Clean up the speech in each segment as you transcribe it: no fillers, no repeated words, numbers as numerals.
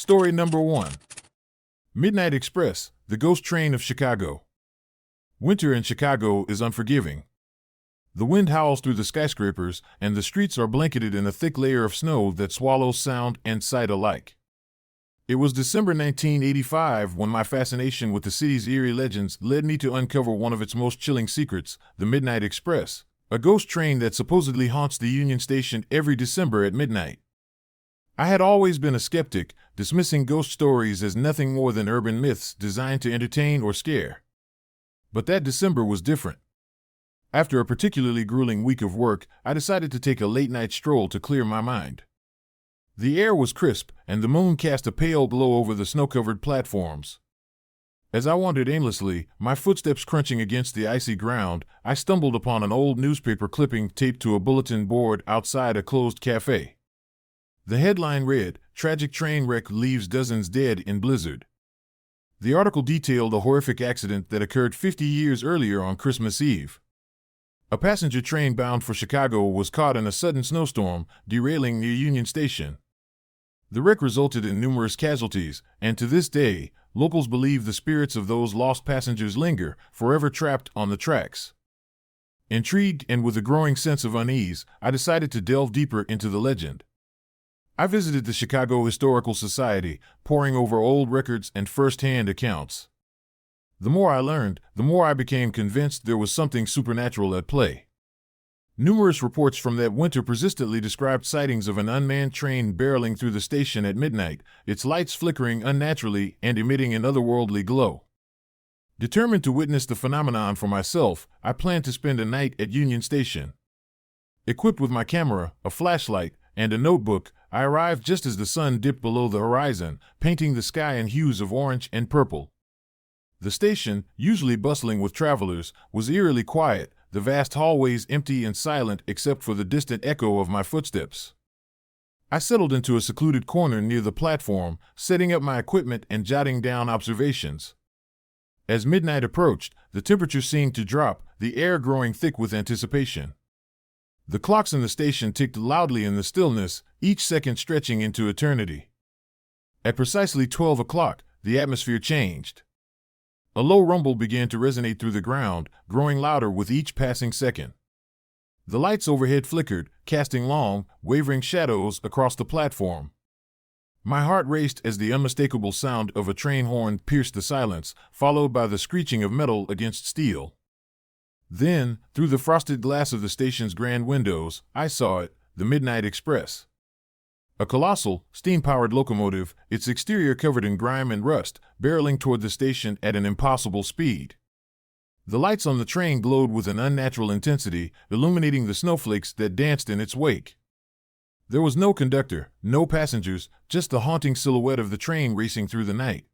Story number 1. Midnight Express, the ghost train of Chicago. Winter in Chicago is unforgiving. The wind howls through the skyscrapers, and the streets are blanketed in a thick layer of snow that swallows sound and sight alike. It was December 1985 when my fascination with the city's eerie legends led me to uncover one of its most chilling secrets, the Midnight Express, a ghost train that supposedly haunts the Union Station every December at midnight. I had always been a skeptic, dismissing ghost stories as nothing more than urban myths designed to entertain or scare. But that December was different. After a particularly grueling week of work, I decided to take a late-night stroll to clear my mind. The air was crisp, and the moon cast a pale glow over the snow-covered platforms. As I wandered aimlessly, my footsteps crunching against the icy ground, I stumbled upon an old newspaper clipping taped to a bulletin board outside a closed cafe. The headline read, "Tragic train wreck leaves dozens dead in blizzard." The article detailed a horrific accident that occurred 50 years earlier on Christmas Eve. A passenger train bound for Chicago was caught in a sudden snowstorm, derailing near Union Station. The wreck resulted in numerous casualties, and to this day, locals believe the spirits of those lost passengers linger, forever trapped on the tracks. Intrigued and with a growing sense of unease, I decided to delve deeper into the legend. I visited the Chicago Historical Society, poring over old records and first-hand accounts. The more I learned, the more I became convinced there was something supernatural at play. Numerous reports from that winter persistently described sightings of an unmanned train barreling through the station at midnight, its lights flickering unnaturally and emitting an otherworldly glow. Determined to witness the phenomenon for myself, I planned to spend a night at Union Station. Equipped with my camera, a flashlight, and a notebook, I arrived just as the sun dipped below the horizon, painting the sky in hues of orange and purple. The station, usually bustling with travelers, was eerily quiet, the vast hallways empty and silent except for the distant echo of my footsteps. I settled into a secluded corner near the platform, setting up my equipment and jotting down observations. As midnight approached, the temperature seemed to drop, the air growing thick with anticipation. The clocks in the station ticked loudly in the stillness, each second stretching into eternity. At precisely 12 o'clock, the atmosphere changed. A low rumble began to resonate through the ground, growing louder with each passing second. The lights overhead flickered, casting long, wavering shadows across the platform. My heart raced as the unmistakable sound of a train horn pierced the silence, followed by the screeching of metal against steel. Then, through the frosted glass of the station's grand windows, I saw it, the Midnight Express. A colossal, steam-powered locomotive, its exterior covered in grime and rust, barreling toward the station at an impossible speed. The lights on the train glowed with an unnatural intensity, illuminating the snowflakes that danced in its wake. There was no conductor, no passengers, just the haunting silhouette of the train racing through the night.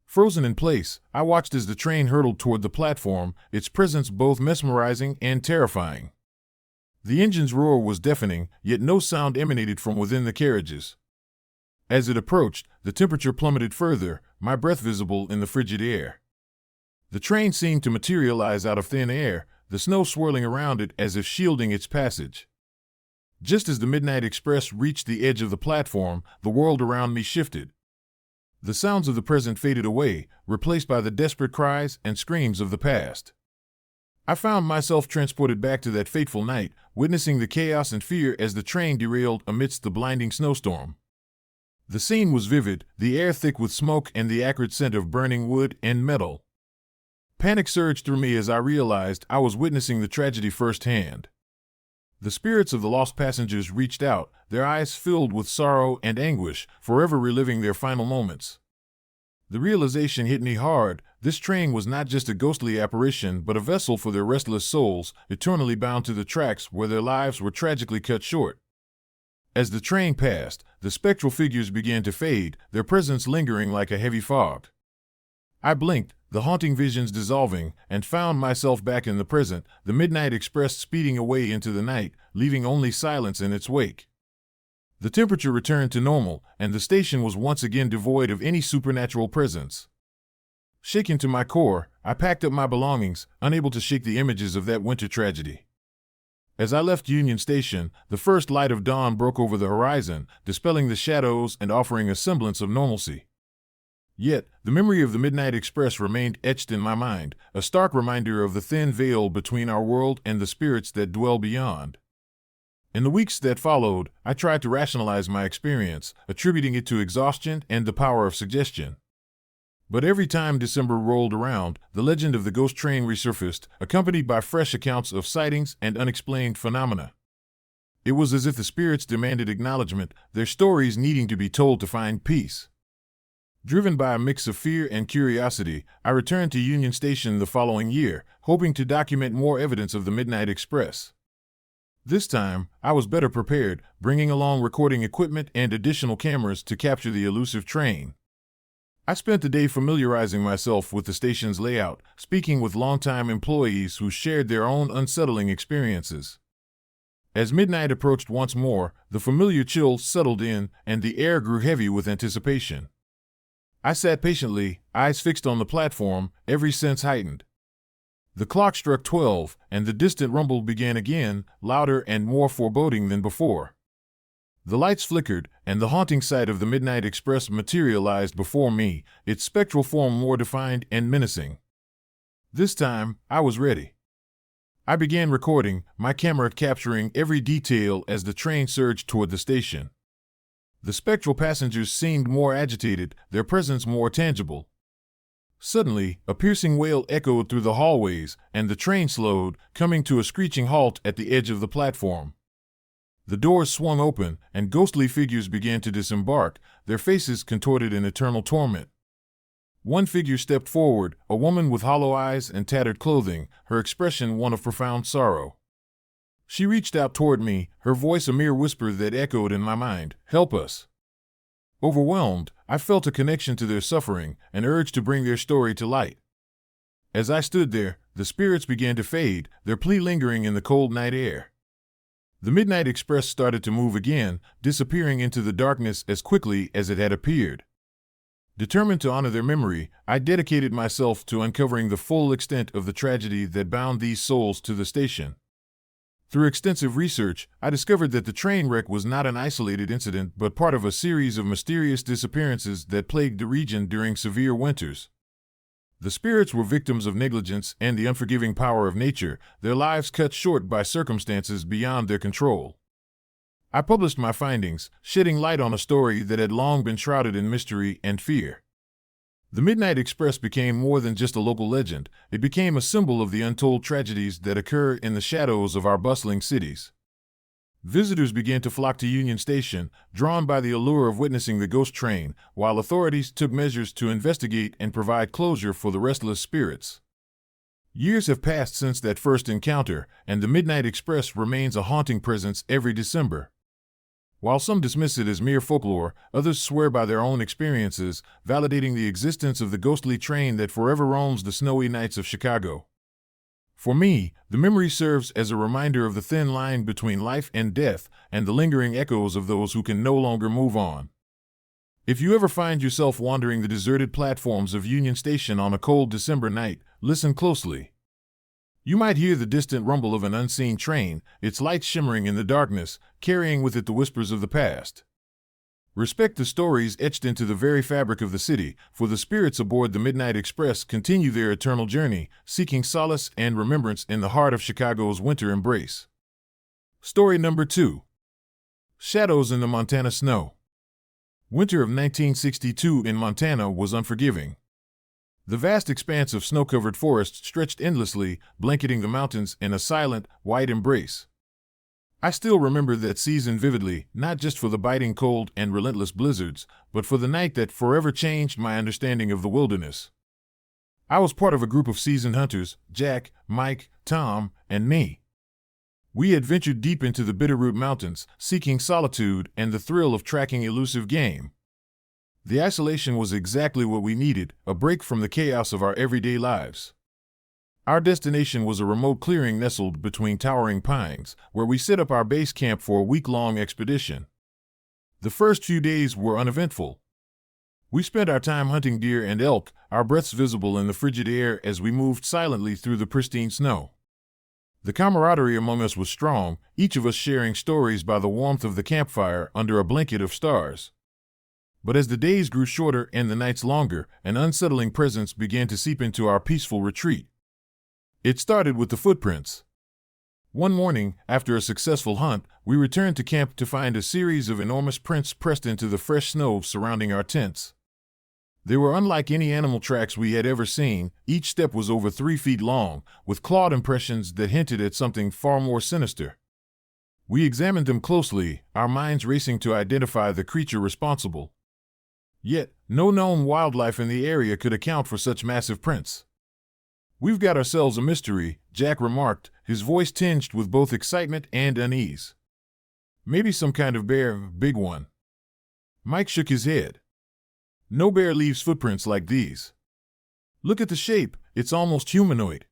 Frozen in place, I watched as the train hurtled toward the platform, its presence both mesmerizing and terrifying. The engine's roar was deafening, yet no sound emanated from within the carriages. As it approached, the temperature plummeted further, my breath visible in the frigid air. The train seemed to materialize out of thin air, the snow swirling around it as if shielding its passage. Just as the Midnight Express reached the edge of the platform, the world around me shifted. The sounds of the present faded away, replaced by the desperate cries and screams of the past. I found myself transported back to that fateful night, witnessing the chaos and fear as the train derailed amidst the blinding snowstorm. The scene was vivid, the air thick with smoke and the acrid scent of burning wood and metal. Panic surged through me as I realized I was witnessing the tragedy firsthand. The spirits of the lost passengers reached out, their eyes filled with sorrow and anguish, forever reliving their final moments. The realization hit me hard. This train was not just a ghostly apparition but a vessel for their restless souls, eternally bound to the tracks where their lives were tragically cut short. As the train passed, the spectral figures began to fade, their presence lingering like a heavy fog. I blinked, the haunting visions dissolving, and found myself back in the present, the Midnight Express speeding away into the night, leaving only silence in its wake. The temperature returned to normal, and the station was once again devoid of any supernatural presence. Shaken to my core, I packed up my belongings, unable to shake the images of that winter tragedy. As I left Union Station, the first light of dawn broke over the horizon, dispelling the shadows and offering a semblance of normalcy. Yet, the memory of the Midnight Express remained etched in my mind, a stark reminder of the thin veil between our world and the spirits that dwell beyond. In the weeks that followed, I tried to rationalize my experience, attributing it to exhaustion and the power of suggestion. But every time December rolled around, the legend of the ghost train resurfaced, accompanied by fresh accounts of sightings and unexplained phenomena. It was as if the spirits demanded acknowledgement, their stories needing to be told to find peace. Driven by a mix of fear and curiosity, I returned to Union Station the following year, hoping to document more evidence of the Midnight Express. This time, I was better prepared, bringing along recording equipment and additional cameras to capture the elusive train. I spent the day familiarizing myself with the station's layout, speaking with longtime employees who shared their own unsettling experiences. As midnight approached once more, the familiar chill settled in, and the air grew heavy with anticipation. I sat patiently, eyes fixed on the platform, every sense heightened. The clock struck 12, and the distant rumble began again, louder and more foreboding than before. The lights flickered, and the haunting sight of the Midnight Express materialized before me, its spectral form more defined and menacing. This time, I was ready. I began recording, my camera capturing every detail as the train surged toward the station. The spectral passengers seemed more agitated, their presence more tangible. Suddenly, a piercing wail echoed through the hallways, and the train slowed, coming to a screeching halt at the edge of the platform. The doors swung open, and ghostly figures began to disembark, their faces contorted in eternal torment. One figure stepped forward, a woman with hollow eyes and tattered clothing, her expression one of profound sorrow. She reached out toward me, her voice a mere whisper that echoed in my mind, "Help us." Overwhelmed, I felt a connection to their suffering, an urge to bring their story to light. As I stood there, the spirits began to fade, their plea lingering in the cold night air. The Midnight Express started to move again, disappearing into the darkness as quickly as it had appeared. Determined to honor their memory, I dedicated myself to uncovering the full extent of the tragedy that bound these souls to the station. Through extensive research, I discovered that the train wreck was not an isolated incident but part of a series of mysterious disappearances that plagued the region during severe winters. The spirits were victims of negligence and the unforgiving power of nature, their lives cut short by circumstances beyond their control. I published my findings, shedding light on a story that had long been shrouded in mystery and fear. The Midnight Express became more than just a local legend, it became a symbol of the untold tragedies that occur in the shadows of our bustling cities. Visitors began to flock to Union Station, drawn by the allure of witnessing the ghost train, while authorities took measures to investigate and provide closure for the restless spirits. Years have passed since that first encounter, and the Midnight Express remains a haunting presence every December. While some dismiss it as mere folklore, others swear by their own experiences, validating the existence of the ghostly train that forever roams the snowy nights of Chicago. For me, the memory serves as a reminder of the thin line between life and death, and the lingering echoes of those who can no longer move on. If you ever find yourself wandering the deserted platforms of Union Station on a cold December night, listen closely. You might hear the distant rumble of an unseen train, its lights shimmering in the darkness, carrying with it the whispers of the past. Respect the stories etched into the very fabric of the city, for the spirits aboard the Midnight Express continue their eternal journey, seeking solace and remembrance in the heart of Chicago's winter embrace. Story number 2. Shadows in the Montana Snow. Winter of 1962 in Montana was unforgiving. The vast expanse of snow-covered forest stretched endlessly, blanketing the mountains in a silent, white embrace. I still remember that season vividly, not just for the biting cold and relentless blizzards, but for the night that forever changed my understanding of the wilderness. I was part of a group of seasoned hunters, Jack, Mike, Tom, and me. We had ventured deep into the Bitterroot Mountains, seeking solitude and the thrill of tracking elusive game. The isolation was exactly what we needed, a break from the chaos of our everyday lives. Our destination was a remote clearing nestled between towering pines, where we set up our base camp for a week-long expedition. The first few days were uneventful. We spent our time hunting deer and elk, our breaths visible in the frigid air as we moved silently through the pristine snow. The camaraderie among us was strong, each of us sharing stories by the warmth of the campfire under a blanket of stars. But as the days grew shorter and the nights longer, an unsettling presence began to seep into our peaceful retreat. It started with the footprints. One morning, after a successful hunt, we returned to camp to find a series of enormous prints pressed into the fresh snow surrounding our tents. They were unlike any animal tracks we had ever seen. Each step was over 3 feet long, with clawed impressions that hinted at something far more sinister. We examined them closely, our minds racing to identify the creature responsible. Yet, no known wildlife in the area could account for such massive prints. "We've got ourselves a mystery," Jack remarked, his voice tinged with both excitement and unease. "Maybe some kind of bear, big one." Mike shook his head. "No bear leaves footprints like these. Look at the shape, it's almost humanoid."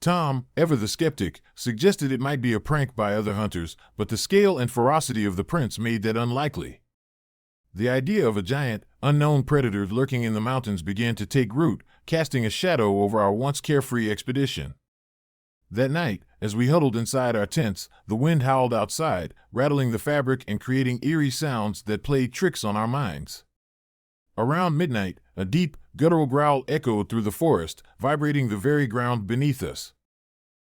Tom, ever the skeptic, suggested it might be a prank by other hunters, but the scale and ferocity of the prints made that unlikely. The idea of a giant, unknown predator lurking in the mountains began to take root, casting a shadow over our once carefree expedition. That night, as we huddled inside our tents, the wind howled outside, rattling the fabric and creating eerie sounds that played tricks on our minds. Around midnight, a deep, guttural growl echoed through the forest, vibrating the very ground beneath us.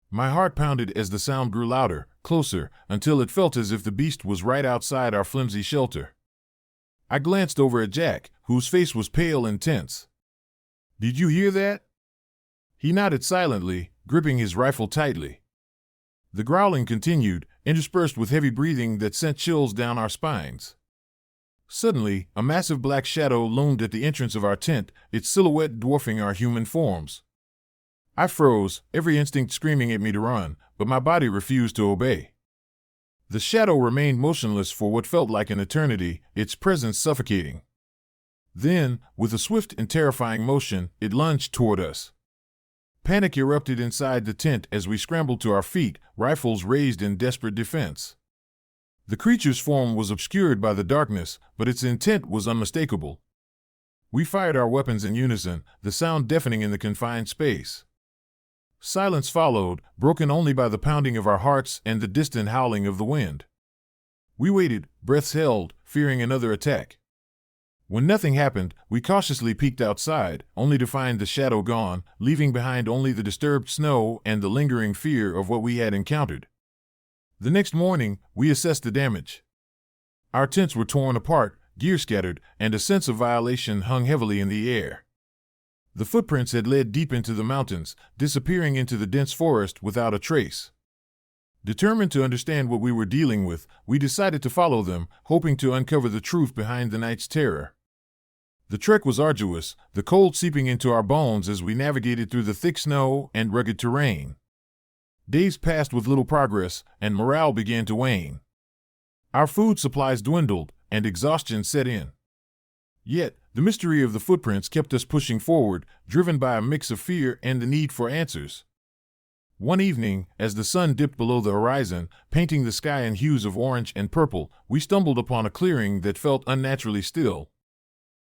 My heart pounded as the sound grew louder, closer, until it felt as if the beast was right outside our flimsy shelter. I glanced over at Jack, whose face was pale and tense. "Did you hear that?" He nodded silently, gripping his rifle tightly. The growling continued, interspersed with heavy breathing that sent chills down our spines. Suddenly, a massive black shadow loomed at the entrance of our tent, its silhouette dwarfing our human forms. I froze, every instinct screaming at me to run, but my body refused to obey. The shadow remained motionless for what felt like an eternity, its presence suffocating. Then, with a swift and terrifying motion, it lunged toward us. Panic erupted inside the tent as we scrambled to our feet, rifles raised in desperate defense. The creature's form was obscured by the darkness, but its intent was unmistakable. We fired our weapons in unison, the sound deafening in the confined space. Silence followed, broken only by the pounding of our hearts and the distant howling of the wind. We waited, breaths held, fearing another attack. When nothing happened, we cautiously peeked outside, only to find the shadow gone, leaving behind only the disturbed snow and the lingering fear of what we had encountered. The next morning, we assessed the damage. Our tents were torn apart, gear scattered, and a sense of violation hung heavily in the air. The footprints had led deep into the mountains, disappearing into the dense forest without a trace. Determined to understand what we were dealing with, we decided to follow them, hoping to uncover the truth behind the night's terror. The trek was arduous, the cold seeping into our bones as we navigated through the thick snow and rugged terrain. Days passed with little progress, and morale began to wane. Our food supplies dwindled, and exhaustion set in. Yet, the mystery of the footprints kept us pushing forward, driven by a mix of fear and the need for answers. One evening, as the sun dipped below the horizon, painting the sky in hues of orange and purple, we stumbled upon a clearing that felt unnaturally still.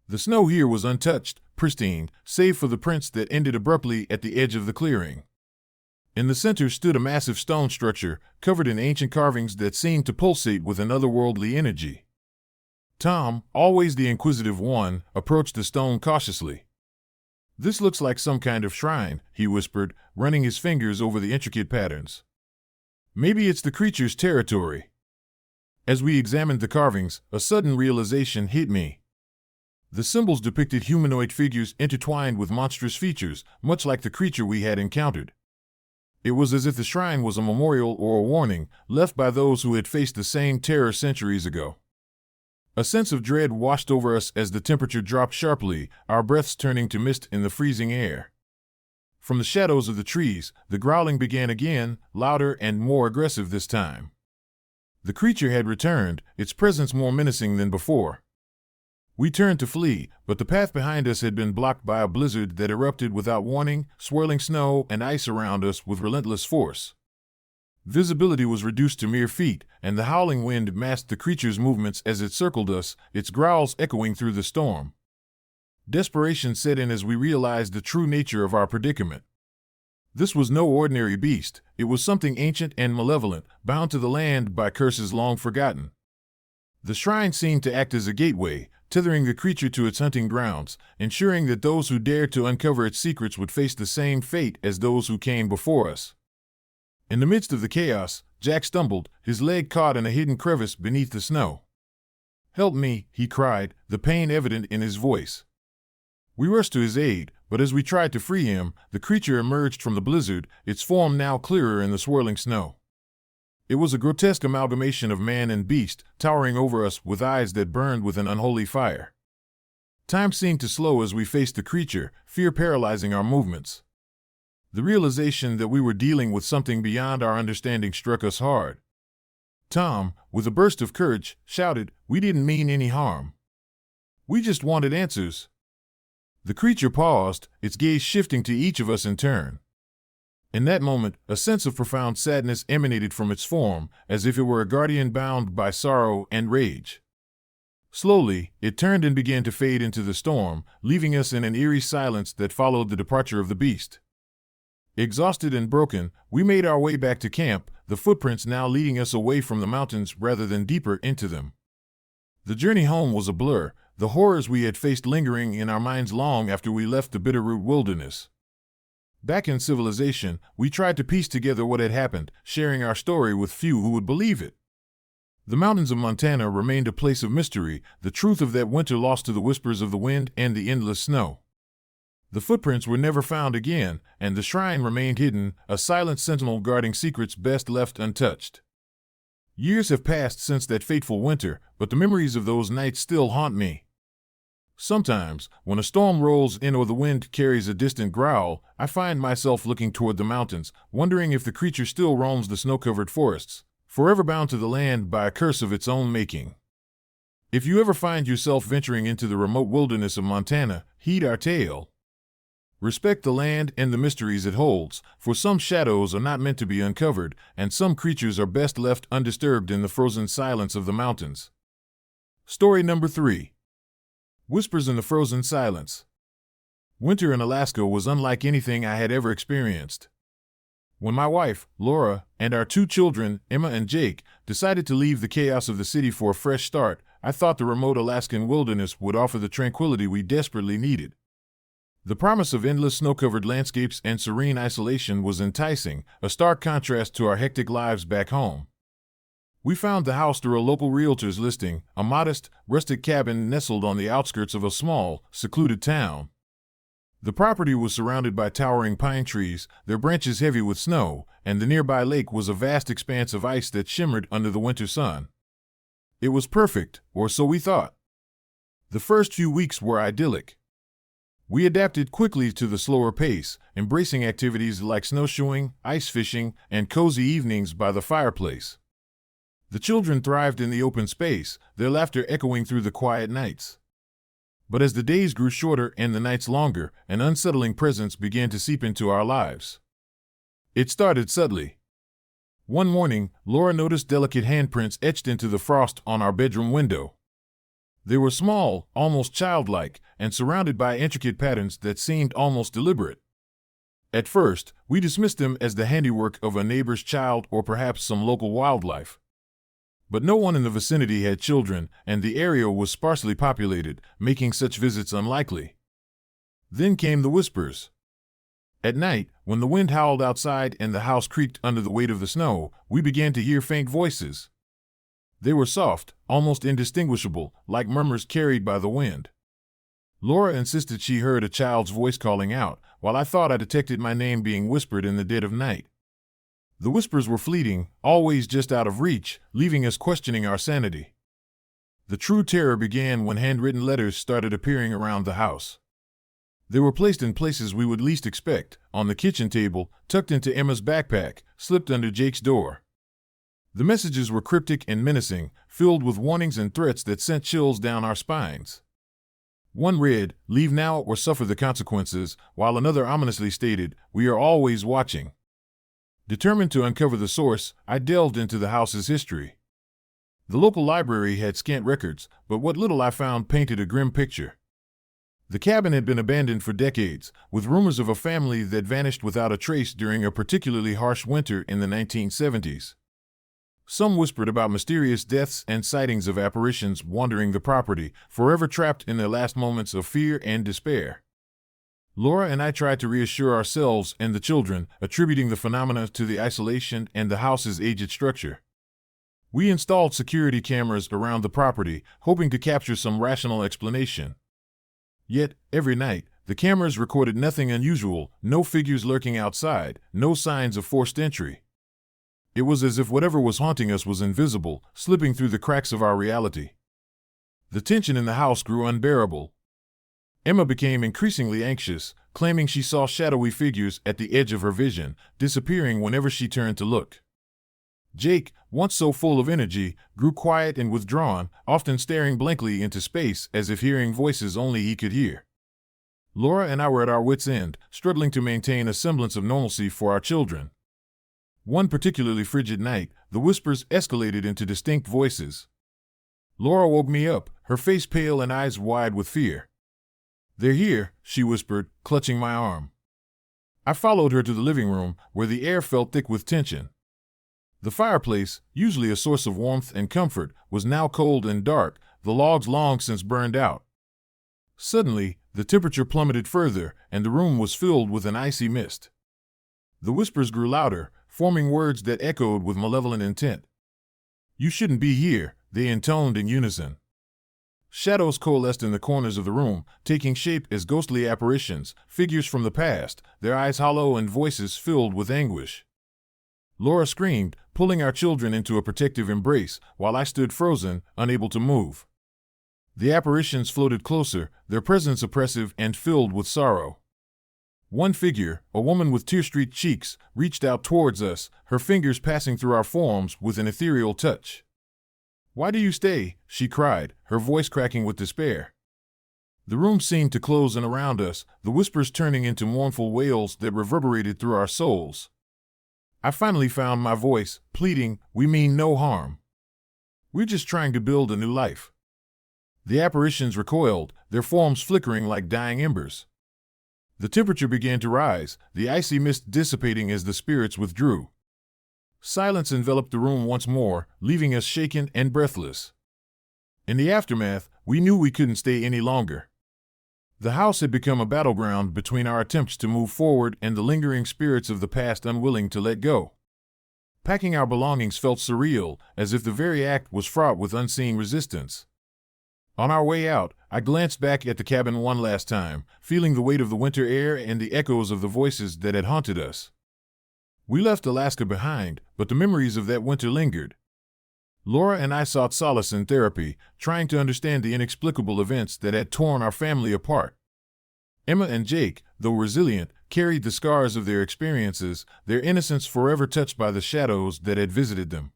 The snow here was untouched, pristine, save for the prints that ended abruptly at the edge of the clearing. In the center stood a massive stone structure, covered in ancient carvings that seemed to pulsate with an otherworldly energy. Tom, always the inquisitive one, approached the stone cautiously. "This looks like some kind of shrine," he whispered, running his fingers over the intricate patterns. "Maybe it's the creature's territory." As we examined the carvings, a sudden realization hit me. The symbols depicted humanoid figures intertwined with monstrous features, much like the creature we had encountered. It was as if the shrine was a memorial or a warning, left by those who had faced the same terror centuries ago. A sense of dread washed over us as the temperature dropped sharply, our breaths turning to mist in the freezing air. From the shadows of the trees, the growling began again, louder and more aggressive this time. The creature had returned, its presence more menacing than before. We turned to flee, but the path behind us had been blocked by a blizzard that erupted without warning, swirling snow and ice around us with relentless force. Visibility was reduced to mere feet, and the howling wind masked the creature's movements as it circled us, its growls echoing through the storm. Desperation set in as we realized the true nature of our predicament. This was no ordinary beast. It was something ancient and malevolent, bound to the land by curses long forgotten. The shrine seemed to act as a gateway, tethering the creature to its hunting grounds, ensuring that those who dared to uncover its secrets would face the same fate as those who came before us. In the midst of the chaos, Jack stumbled, his leg caught in a hidden crevice beneath the snow. "Help me," he cried, the pain evident in his voice. We rushed to his aid, but as we tried to free him, the creature emerged from the blizzard, its form now clearer in the swirling snow. It was a grotesque amalgamation of man and beast, towering over us with eyes that burned with an unholy fire. Time seemed to slow as we faced the creature, fear paralyzing our movements. The realization that we were dealing with something beyond our understanding struck us hard. Tom, with a burst of courage, shouted, "We didn't mean any harm. We just wanted answers." The creature paused, its gaze shifting to each of us in turn. In that moment, a sense of profound sadness emanated from its form, as if it were a guardian bound by sorrow and rage. Slowly, it turned and began to fade into the storm, leaving us in an eerie silence that followed the departure of the beast. Exhausted and broken, we made our way back to camp, the footprints now leading us away from the mountains rather than deeper into them. The journey home was a blur, the horrors we had faced lingering in our minds long after we left the Bitterroot Wilderness. Back in civilization, we tried to piece together what had happened, sharing our story with few who would believe it. The mountains of Montana remained a place of mystery, the truth of that winter lost to the whispers of the wind and the endless snow. The footprints were never found again, and the shrine remained hidden, a silent sentinel guarding secrets best left untouched. Years have passed since that fateful winter, but the memories of those nights still haunt me. Sometimes, when a storm rolls in or the wind carries a distant growl, I find myself looking toward the mountains, wondering if the creature still roams the snow-covered forests, forever bound to the land by a curse of its own making. If you ever find yourself venturing into the remote wilderness of Montana, heed our tale. Respect the land and the mysteries it holds, for some shadows are not meant to be uncovered, and some creatures are best left undisturbed in the frozen silence of the mountains. Story number 3. Whispers in the Frozen Silence. Winter in Alaska was unlike anything I had ever experienced. When my wife, Laura, and our 2 children, Emma and Jake, decided to leave the chaos of the city for a fresh start, I thought the remote Alaskan wilderness would offer the tranquility we desperately needed. The promise of endless snow-covered landscapes and serene isolation was enticing, a stark contrast to our hectic lives back home. We found the house through a local realtor's listing, a modest, rustic cabin nestled on the outskirts of a small, secluded town. The property was surrounded by towering pine trees, their branches heavy with snow, and the nearby lake was a vast expanse of ice that shimmered under the winter sun. It was perfect, or so we thought. The first few weeks were idyllic. We adapted quickly to the slower pace, embracing activities like snowshoeing, ice fishing, and cozy evenings by the fireplace. The children thrived in the open space, their laughter echoing through the quiet nights. But as the days grew shorter and the nights longer, an unsettling presence began to seep into our lives. It started subtly. One morning, Laura noticed delicate handprints etched into the frost on our bedroom window. They were small, almost childlike, and surrounded by intricate patterns that seemed almost deliberate. At first, we dismissed them as the handiwork of a neighbor's child or perhaps some local wildlife. But no one in the vicinity had children, and the area was sparsely populated, making such visits unlikely. Then came the whispers. At night, when the wind howled outside and the house creaked under the weight of the snow, we began to hear faint voices. They were soft, almost indistinguishable, like murmurs carried by the wind. Laura insisted she heard a child's voice calling out, while I thought I detected my name being whispered in the dead of night. The whispers were fleeting, always just out of reach, leaving us questioning our sanity. The true terror began when handwritten letters started appearing around the house. They were placed in places we would least expect, on the kitchen table, tucked into Emma's backpack, slipped under Jake's door. The messages were cryptic and menacing, filled with warnings and threats that sent chills down our spines. One read, "Leave now or suffer the consequences," while another ominously stated, "We are always watching." Determined to uncover the source, I delved into the house's history. The local library had scant records, but what little I found painted a grim picture. The cabin had been abandoned for decades, with rumors of a family that vanished without a trace during a particularly harsh winter in the 1970s. Some whispered about mysterious deaths and sightings of apparitions wandering the property, forever trapped in their last moments of fear and despair. Laura and I tried to reassure ourselves and the children, attributing the phenomena to the isolation and the house's aged structure. We installed security cameras around the property, hoping to capture some rational explanation. Yet, every night, the cameras recorded nothing unusual, no figures lurking outside, no signs of forced entry. It was as if whatever was haunting us was invisible, slipping through the cracks of our reality. The tension in the house grew unbearable. Emma became increasingly anxious, claiming she saw shadowy figures at the edge of her vision, disappearing whenever she turned to look. Jake, once so full of energy, grew quiet and withdrawn, often staring blankly into space as if hearing voices only he could hear. Laura and I were at our wits' end, struggling to maintain a semblance of normalcy for our children. One particularly frigid night, the whispers escalated into distinct voices. Laura woke me up, her face pale and eyes wide with fear. "They're here," she whispered, clutching my arm. I followed her to the living room, where the air felt thick with tension. The fireplace, usually a source of warmth and comfort, was now cold and dark, the logs long since burned out. Suddenly, the temperature plummeted further, and the room was filled with an icy mist. The whispers grew louder, forming words that echoed with malevolent intent. "You shouldn't be here," they intoned in unison. Shadows coalesced in the corners of the room, taking shape as ghostly apparitions, figures from the past, their eyes hollow and voices filled with anguish. Laura screamed, pulling our children into a protective embrace, while I stood frozen, unable to move. The apparitions floated closer, their presence oppressive and filled with sorrow. One figure, a woman with tear-streaked cheeks, reached out towards us, her fingers passing through our forms with an ethereal touch. "Why do you stay?" she cried, her voice cracking with despair. The room seemed to close in around us, the whispers turning into mournful wails that reverberated through our souls. I finally found my voice, pleading, "We mean no harm. We're just trying to build a new life." The apparitions recoiled, their forms flickering like dying embers. The temperature began to rise, the icy mist dissipating as the spirits withdrew. Silence enveloped the room once more, leaving us shaken and breathless. In the aftermath, we knew we couldn't stay any longer. The house had become a battleground between our attempts to move forward and the lingering spirits of the past unwilling to let go. Packing our belongings felt surreal, as if the very act was fraught with unseen resistance. On our way out, I glanced back at the cabin one last time, feeling the weight of the winter air and the echoes of the voices that had haunted us. We left Alaska behind, but the memories of that winter lingered. Laura and I sought solace in therapy, trying to understand the inexplicable events that had torn our family apart. Emma and Jake, though resilient, carried the scars of their experiences, their innocence forever touched by the shadows that had visited them.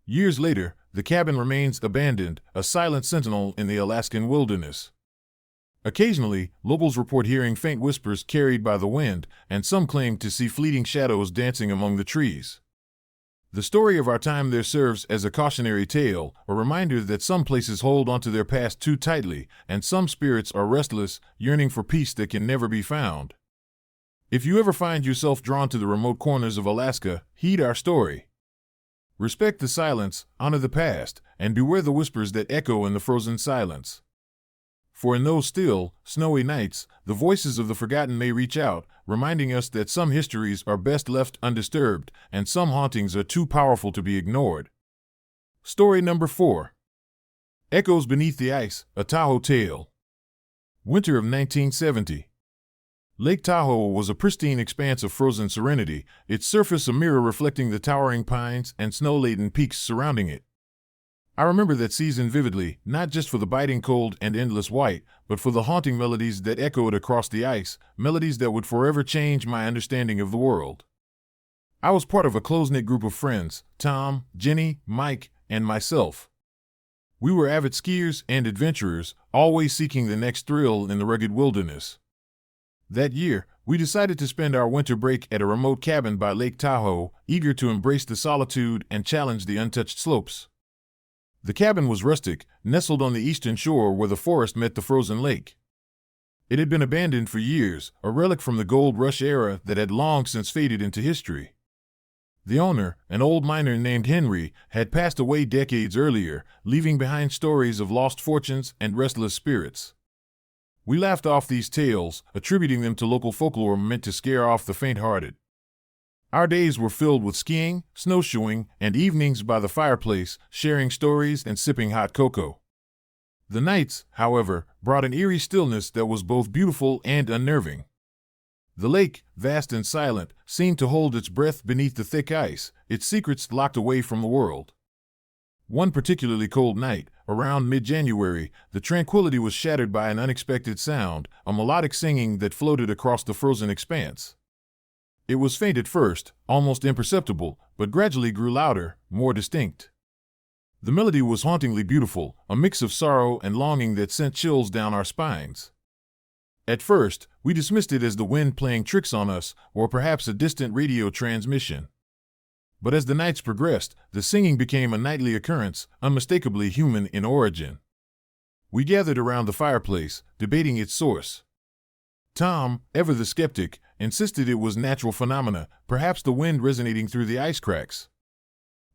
Years later, the cabin remains abandoned, a silent sentinel in the Alaskan wilderness. Occasionally, locals report hearing faint whispers carried by the wind, and some claim to see fleeting shadows dancing among the trees. The story of our time there serves as a cautionary tale, a reminder that some places hold onto their past too tightly, and some spirits are restless, yearning for peace that can never be found. If you ever find yourself drawn to the remote corners of Alaska, heed our story. Respect the silence, honor the past, and beware the whispers that echo in the frozen silence. For in those still, snowy nights, the voices of the forgotten may reach out, reminding us that some histories are best left undisturbed, and some hauntings are too powerful to be ignored. Story number 4. Echoes Beneath the Ice, a Tahoe Tale. Winter of 1970. Lake Tahoe was a pristine expanse of frozen serenity, its surface a mirror reflecting the towering pines and snow-laden peaks surrounding it. I remember that season vividly, not just for the biting cold and endless white, but for the haunting melodies that echoed across the ice, melodies that would forever change my understanding of the world. I was part of a close-knit group of friends, Tom, Jenny, Mike, and myself. We were avid skiers and adventurers, always seeking the next thrill in the rugged wilderness. That year, we decided to spend our winter break at a remote cabin by Lake Tahoe, eager to embrace the solitude and challenge the untouched slopes. The cabin was rustic, nestled on the eastern shore where the forest met the frozen lake. It had been abandoned for years, a relic from the gold rush era that had long since faded into history. The owner, an old miner named Henry, had passed away decades earlier, leaving behind stories of lost fortunes and restless spirits. We laughed off these tales, attributing them to local folklore meant to scare off the faint-hearted. Our days were filled with skiing, snowshoeing, and evenings by the fireplace, sharing stories and sipping hot cocoa. The nights, however, brought an eerie stillness that was both beautiful and unnerving. The lake, vast and silent, seemed to hold its breath beneath the thick ice, its secrets locked away from the world. One particularly cold night, around mid-January, the tranquility was shattered by an unexpected sound, a melodic singing that floated across the frozen expanse. It was faint at first, almost imperceptible, but gradually grew louder, more distinct. The melody was hauntingly beautiful, a mix of sorrow and longing that sent chills down our spines. At first, we dismissed it as the wind playing tricks on us, or perhaps a distant radio transmission. But as the nights progressed, the singing became a nightly occurrence, unmistakably human in origin. We gathered around the fireplace, debating its source. Tom, ever the skeptic, insisted it was natural phenomena, perhaps the wind resonating through the ice cracks.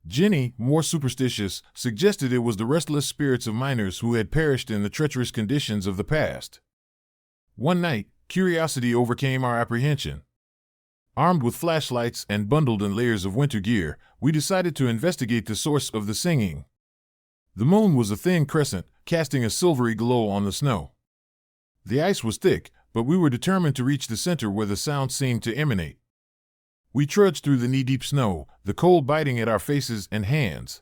Jenny, more superstitious, suggested it was the restless spirits of miners who had perished in the treacherous conditions of the past. One night, curiosity overcame our apprehension. Armed with flashlights and bundled in layers of winter gear, we decided to investigate the source of the singing. The moon was a thin crescent, casting a silvery glow on the snow. The ice was thick, but we were determined to reach the center where the sound seemed to emanate. We trudged through the knee-deep snow, the cold biting at our faces and hands.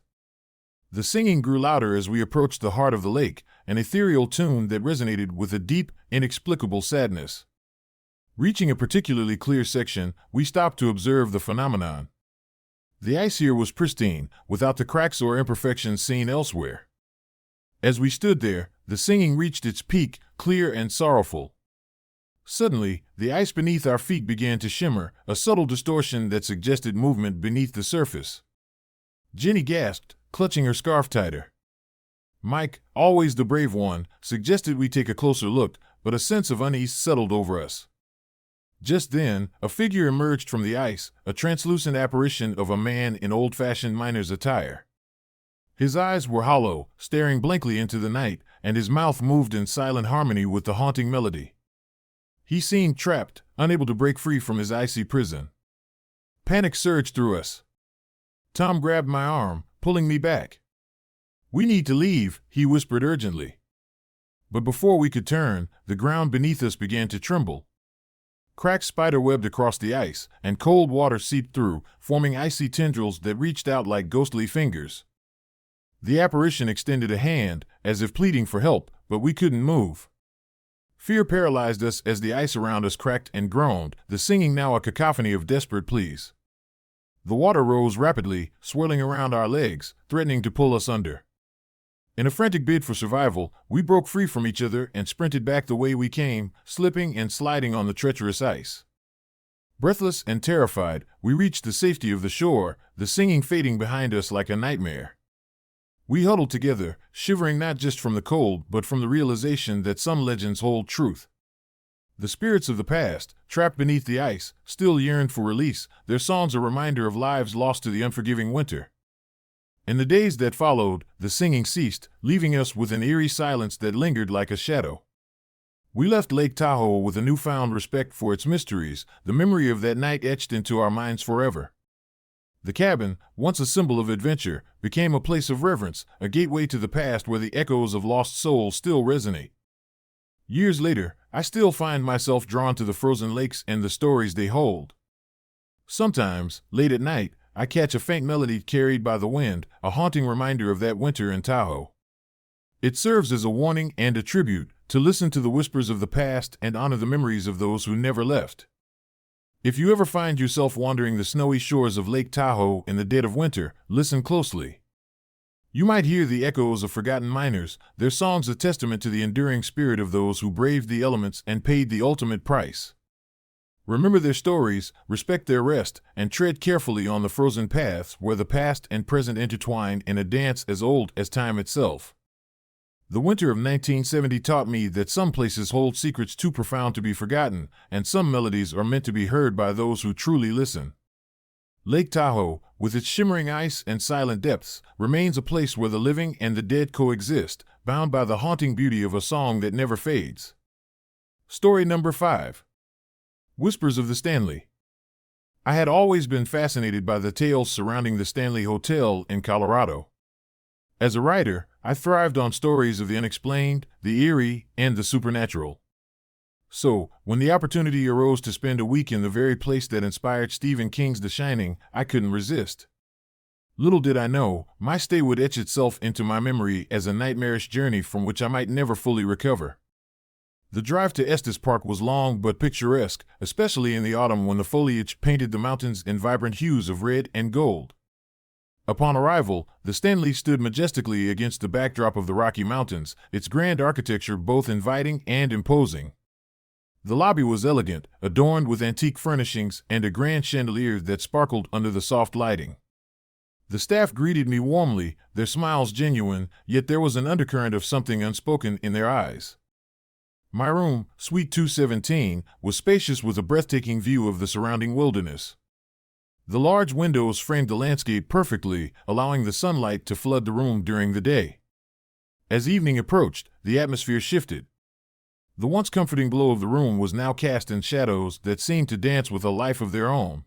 The singing grew louder as we approached the heart of the lake, an ethereal tune that resonated with a deep, inexplicable sadness. Reaching a particularly clear section, we stopped to observe the phenomenon. The ice here was pristine, without the cracks or imperfections seen elsewhere. As we stood there, the singing reached its peak, clear and sorrowful. Suddenly, the ice beneath our feet began to shimmer, a subtle distortion that suggested movement beneath the surface. Jenny gasped, clutching her scarf tighter. Mike, always the brave one, suggested we take a closer look, but a sense of unease settled over us. Just then, a figure emerged from the ice, a translucent apparition of a man in old-fashioned miner's attire. His eyes were hollow, staring blankly into the night, and his mouth moved in silent harmony with the haunting melody. He seemed trapped, unable to break free from his icy prison. Panic surged through us. Tom grabbed my arm, pulling me back. "We need to leave," he whispered urgently. But before we could turn, the ground beneath us began to tremble. Cracks spider-webbed across the ice, and cold water seeped through, forming icy tendrils that reached out like ghostly fingers. The apparition extended a hand, as if pleading for help, but we couldn't move. Fear paralyzed us as the ice around us cracked and groaned, the singing now a cacophony of desperate pleas. The water rose rapidly, swirling around our legs, threatening to pull us under. In a frantic bid for survival, we broke free from each other and sprinted back the way we came, slipping and sliding on the treacherous ice. Breathless and terrified, we reached the safety of the shore, the singing fading behind us like a nightmare. We huddled together, shivering not just from the cold but from the realization that some legends hold truth. The spirits of the past, trapped beneath the ice, still yearned for release, their songs a reminder of lives lost to the unforgiving winter. In the days that followed, the singing ceased, leaving us with an eerie silence that lingered like a shadow. We left Lake Tahoe with a newfound respect for its mysteries, the memory of that night etched into our minds forever. The cabin, once a symbol of adventure, became a place of reverence, a gateway to the past where the echoes of lost souls still resonate. Years later, I still find myself drawn to the frozen lakes and the stories they hold. Sometimes, late at night, I catch a faint melody carried by the wind, a haunting reminder of that winter in Tahoe. It serves as a warning and a tribute, to listen to the whispers of the past and honor the memories of those who never left. If you ever find yourself wandering the snowy shores of Lake Tahoe in the dead of winter, listen closely. You might hear the echoes of forgotten miners, their songs a testament to the enduring spirit of those who braved the elements and paid the ultimate price. Remember their stories, respect their rest, and tread carefully on the frozen paths where the past and present intertwine in a dance as old as time itself. The winter of 1970 taught me that some places hold secrets too profound to be forgotten, and some melodies are meant to be heard by those who truly listen. Lake Tahoe, with its shimmering ice and silent depths, remains a place where the living and the dead coexist, bound by the haunting beauty of a song that never fades. Story number 5. Whispers of the Stanley. I had always been fascinated by the tales surrounding the Stanley Hotel in Colorado. As a writer, I thrived on stories of the unexplained, the eerie, and the supernatural. So, when the opportunity arose to spend a week in the very place that inspired Stephen King's The Shining, I couldn't resist. Little did I know, my stay would etch itself into my memory as a nightmarish journey from which I might never fully recover. The drive to Estes Park was long but picturesque, especially in the autumn when the foliage painted the mountains in vibrant hues of red and gold. Upon arrival, the Stanley stood majestically against the backdrop of the Rocky Mountains, its grand architecture both inviting and imposing. The lobby was elegant, adorned with antique furnishings and a grand chandelier that sparkled under the soft lighting. The staff greeted me warmly, their smiles genuine, yet there was an undercurrent of something unspoken in their eyes. My room, Suite 217, was spacious with a breathtaking view of the surrounding wilderness. The large windows framed the landscape perfectly, allowing the sunlight to flood the room during the day. As evening approached, the atmosphere shifted. The once comforting glow of the room was now cast in shadows that seemed to dance with a life of their own.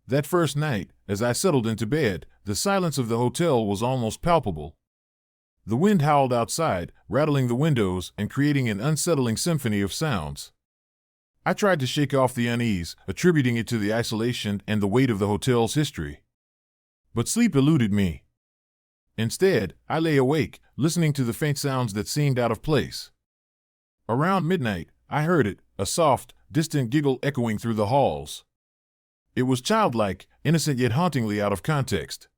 That first night, as I settled into bed, the silence of the hotel was almost palpable. The wind howled outside, rattling the windows and creating an unsettling symphony of sounds. I tried to shake off the unease, attributing it to the isolation and the weight of the hotel's history. But sleep eluded me. Instead, I lay awake, listening to the faint sounds that seemed out of place. Around midnight, I heard it, a soft, distant giggle echoing through the halls. It was childlike, innocent yet hauntingly out of context.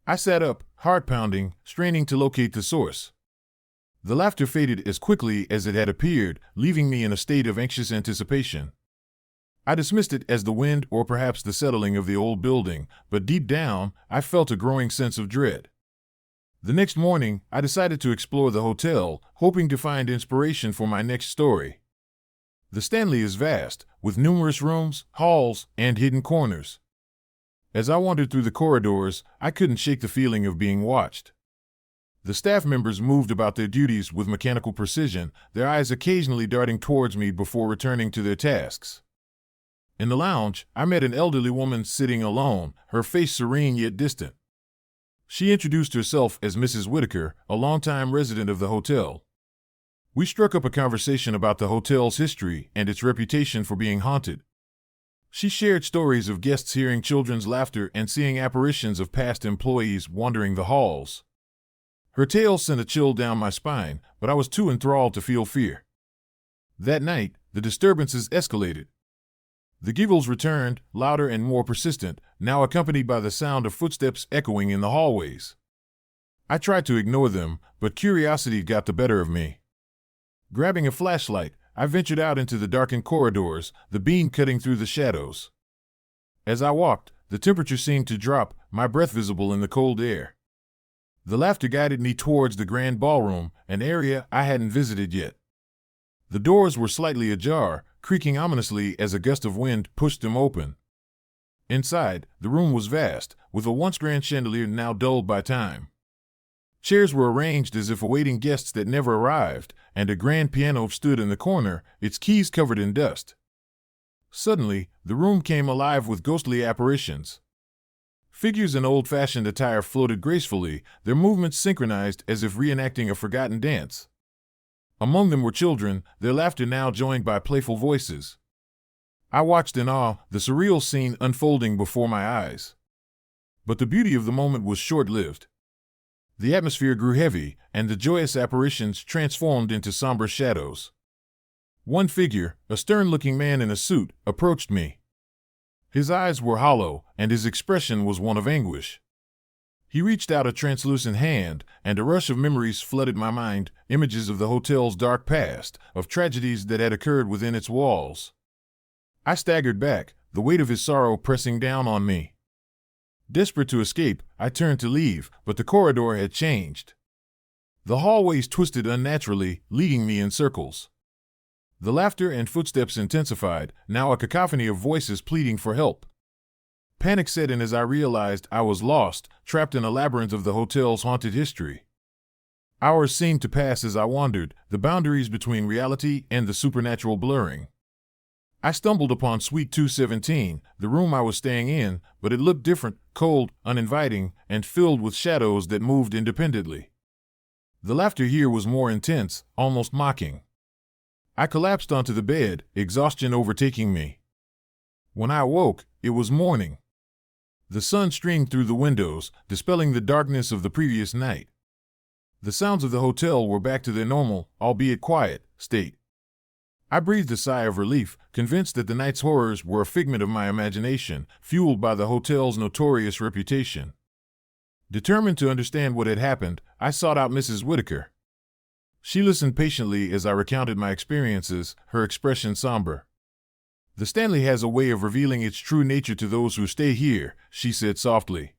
I sat up, heart pounding, straining to locate the source. The laughter faded as quickly as it had appeared, leaving me in a state of anxious anticipation. I dismissed it as the wind or perhaps the settling of the old building, but deep down, I felt a growing sense of dread. The next morning, I decided to explore the hotel, hoping to find inspiration for my next story. The Stanley is vast, with numerous rooms, halls, and hidden corners. As I wandered through the corridors, I couldn't shake the feeling of being watched. The staff members moved about their duties with mechanical precision, their eyes occasionally darting towards me before returning to their tasks. In the lounge, I met an elderly woman sitting alone, her face serene yet distant. She introduced herself as Mrs. Whitaker, a longtime resident of the hotel. We struck up a conversation about the hotel's history and its reputation for being haunted. She shared stories of guests hearing children's laughter and seeing apparitions of past employees wandering the halls. Her tale sent a chill down my spine, but I was too enthralled to feel fear. That night, the disturbances escalated. The giggles returned, louder and more persistent, now accompanied by the sound of footsteps echoing in the hallways. I tried to ignore them, but curiosity got the better of me. Grabbing a flashlight, I ventured out into the darkened corridors, the beam cutting through the shadows. As I walked, the temperature seemed to drop, my breath visible in the cold air. The laughter guided me towards the grand ballroom, an area I hadn't visited yet. The doors were slightly ajar, creaking ominously as a gust of wind pushed them open. Inside, the room was vast, with a once grand chandelier now dulled by time. Chairs were arranged as if awaiting guests that never arrived, and a grand piano stood in the corner, its keys covered in dust. Suddenly, the room came alive with ghostly apparitions. Figures in old-fashioned attire floated gracefully, their movements synchronized as if reenacting a forgotten dance. Among them were children, their laughter now joined by playful voices. I watched in awe, the surreal scene unfolding before my eyes. But the beauty of the moment was short-lived. The atmosphere grew heavy, and the joyous apparitions transformed into somber shadows. One figure, a stern-looking man in a suit, approached me. His eyes were hollow, and his expression was one of anguish. He reached out a translucent hand, and a rush of memories flooded my mind, images of the hotel's dark past, of tragedies that had occurred within its walls. I staggered back, the weight of his sorrow pressing down on me. Desperate to escape, I turned to leave, but the corridor had changed. The hallways twisted unnaturally, leading me in circles. The laughter and footsteps intensified, now a cacophony of voices pleading for help. Panic set in as I realized I was lost, trapped in a labyrinth of the hotel's haunted history. Hours seemed to pass as I wandered, the boundaries between reality and the supernatural blurring. I stumbled upon Suite 217, the room I was staying in, but it looked different, cold, uninviting, and filled with shadows that moved independently. The laughter here was more intense, almost mocking. I collapsed onto the bed, exhaustion overtaking me. When I awoke, it was morning. The sun streamed through the windows, dispelling the darkness of the previous night. The sounds of the hotel were back to their normal, albeit quiet, state. I breathed a sigh of relief, convinced that the night's horrors were a figment of my imagination, fueled by the hotel's notorious reputation. Determined to understand what had happened, I sought out Mrs. Whitaker. She listened patiently as I recounted my experiences, her expression somber. "The Stanley has a way of revealing its true nature to those who stay here," she said softly.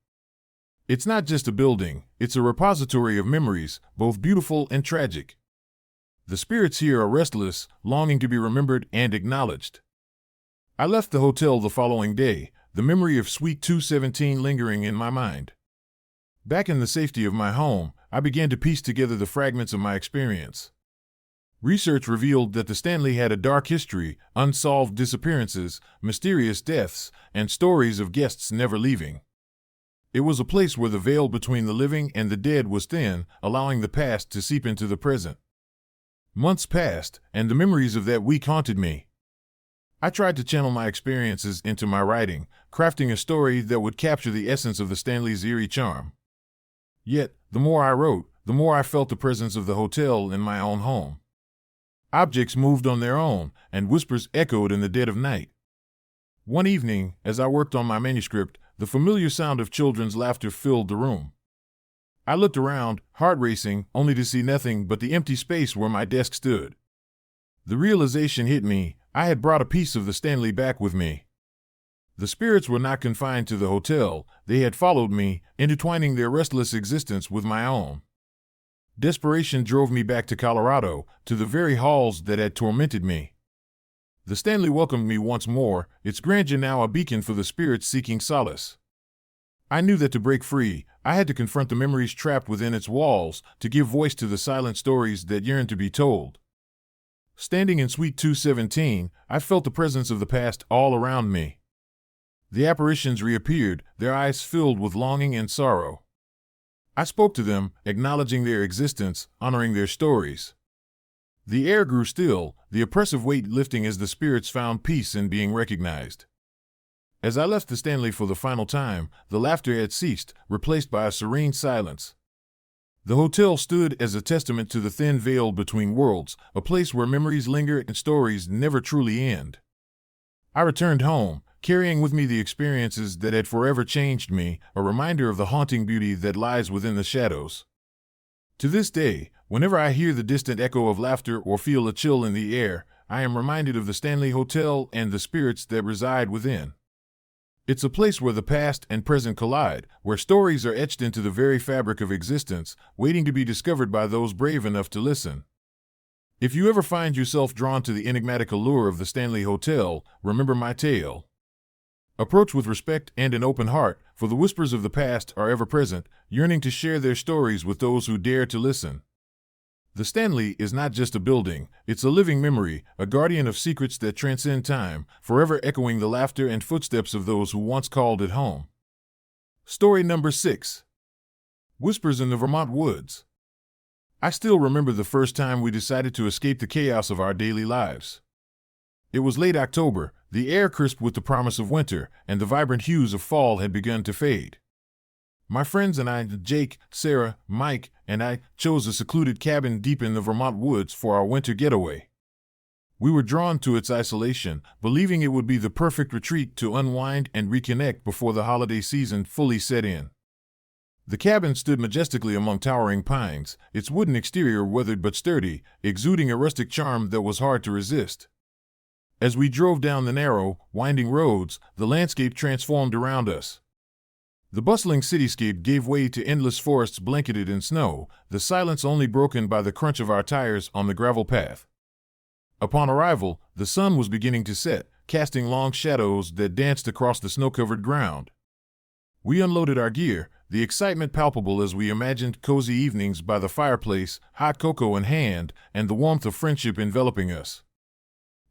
"It's not just a building, it's a repository of memories, both beautiful and tragic. The spirits here are restless, longing to be remembered and acknowledged." I left the hotel the following day, the memory of Suite 217 lingering in my mind. Back in the safety of my home, I began to piece together the fragments of my experience. Research revealed that the Stanley had a dark history, unsolved disappearances, mysterious deaths, and stories of guests never leaving. It was a place where the veil between the living and the dead was thin, allowing the past to seep into the present. Months passed, and the memories of that week haunted me. I tried to channel my experiences into my writing, crafting a story that would capture the essence of the Stanley's eerie charm. Yet, the more I wrote, the more I felt the presence of the hotel in my own home. Objects moved on their own, and whispers echoed in the dead of night. One evening, as I worked on my manuscript, the familiar sound of children's laughter filled the room. I looked around, heart racing, only to see nothing but the empty space where my desk stood. The realization hit me, I had brought a piece of the Stanley back with me. The spirits were not confined to the hotel, they had followed me, intertwining their restless existence with my own. Desperation drove me back to Colorado, to the very halls that had tormented me. The Stanley welcomed me once more, its grandeur now a beacon for the spirits seeking solace. I knew that to break free, I had to confront the memories trapped within its walls, to give voice to the silent stories that yearned to be told. Standing in Suite 217, I felt the presence of the past all around me. The apparitions reappeared, their eyes filled with longing and sorrow. I spoke to them, acknowledging their existence, honoring their stories. The air grew still, the oppressive weight lifting as the spirits found peace in being recognized. As I left the Stanley for the final time, the laughter had ceased, replaced by a serene silence. The hotel stood as a testament to the thin veil between worlds, a place where memories linger and stories never truly end. I returned home, carrying with me the experiences that had forever changed me, a reminder of the haunting beauty that lies within the shadows. To this day, whenever I hear the distant echo of laughter or feel a chill in the air, I am reminded of the Stanley Hotel and the spirits that reside within. It's a place where the past and present collide, where stories are etched into the very fabric of existence, waiting to be discovered by those brave enough to listen. If you ever find yourself drawn to the enigmatic allure of the Stanley Hotel, remember my tale. Approach with respect and an open heart, for the whispers of the past are ever present, yearning to share their stories with those who dare to listen. The Stanley is not just a building, it's a living memory, a guardian of secrets that transcend time, forever echoing the laughter and footsteps of those who once called it home. Story number 6. Whispers in the Vermont Woods. I still remember the first time we decided to escape the chaos of our daily lives. It was late October, the air crisp with the promise of winter, and the vibrant hues of fall had begun to fade. My friends and I, Jake, Sarah, Mike, and I, chose a secluded cabin deep in the Vermont woods for our winter getaway. We were drawn to its isolation, believing it would be the perfect retreat to unwind and reconnect before the holiday season fully set in. The cabin stood majestically among towering pines, its wooden exterior weathered but sturdy, exuding a rustic charm that was hard to resist. As we drove down the narrow, winding roads, the landscape transformed around us. The bustling cityscape gave way to endless forests blanketed in snow, the silence only broken by the crunch of our tires on the gravel path. Upon arrival, the sun was beginning to set, casting long shadows that danced across the snow-covered ground. We unloaded our gear, the excitement palpable as we imagined cozy evenings by the fireplace, hot cocoa in hand, and the warmth of friendship enveloping us.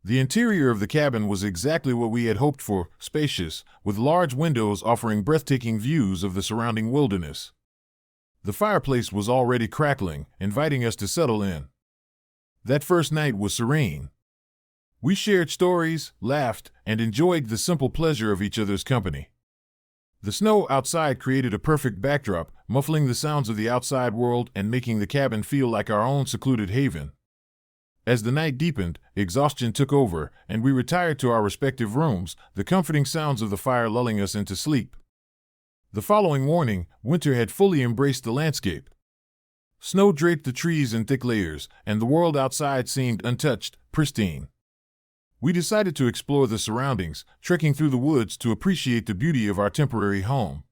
The interior of the cabin was exactly what we had hoped for, spacious, with large windows offering breathtaking views of the surrounding wilderness. The fireplace was already crackling, inviting us to settle in. That first night was serene. We shared stories, laughed, and enjoyed the simple pleasure of each other's company. The snow outside created a perfect backdrop, muffling the sounds of the outside world and making the cabin feel like our own secluded haven. As the night deepened, exhaustion took over, and we retired to our respective rooms, the comforting sounds of the fire lulling us into sleep. The following morning, winter had fully embraced the landscape. Snow draped the trees in thick layers, and the world outside seemed untouched, pristine. We decided to explore the surroundings, trekking through the woods to appreciate the beauty of our temporary home.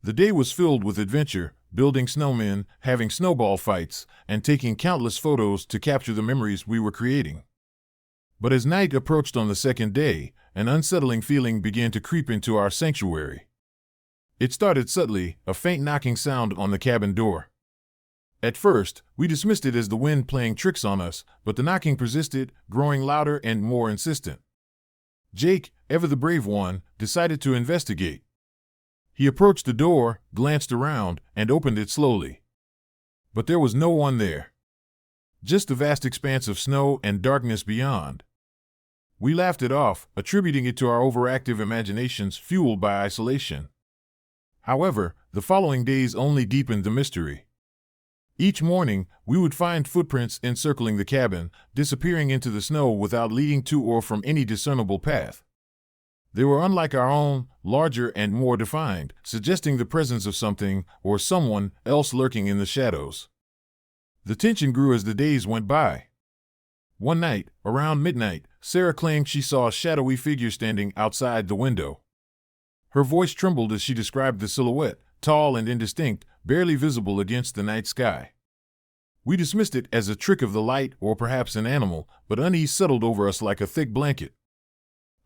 The day was filled with adventure, building snowmen, having snowball fights, and taking countless photos to capture the memories we were creating. But as night approached on the second day, an unsettling feeling began to creep into our sanctuary. It started subtly, a faint knocking sound on the cabin door. At first, we dismissed it as the wind playing tricks on us, but the knocking persisted, growing louder and more insistent. Jake, ever the brave one, decided to investigate. He approached the door, glanced around, and opened it slowly. But there was no one there. Just a vast expanse of snow and darkness beyond. We laughed it off, attributing it to our overactive imaginations fueled by isolation. However, the following days only deepened the mystery. Each morning, we would find footprints encircling the cabin, disappearing into the snow without leading to or from any discernible path. They were unlike our own, larger and more defined, suggesting the presence of something or someone else lurking in the shadows. The tension grew as the days went by. One night, around midnight, Sarah claimed she saw a shadowy figure standing outside the window. Her voice trembled as she described the silhouette, tall and indistinct, barely visible against the night sky. We dismissed it as a trick of the light or perhaps an animal, but unease settled over us like a thick blanket.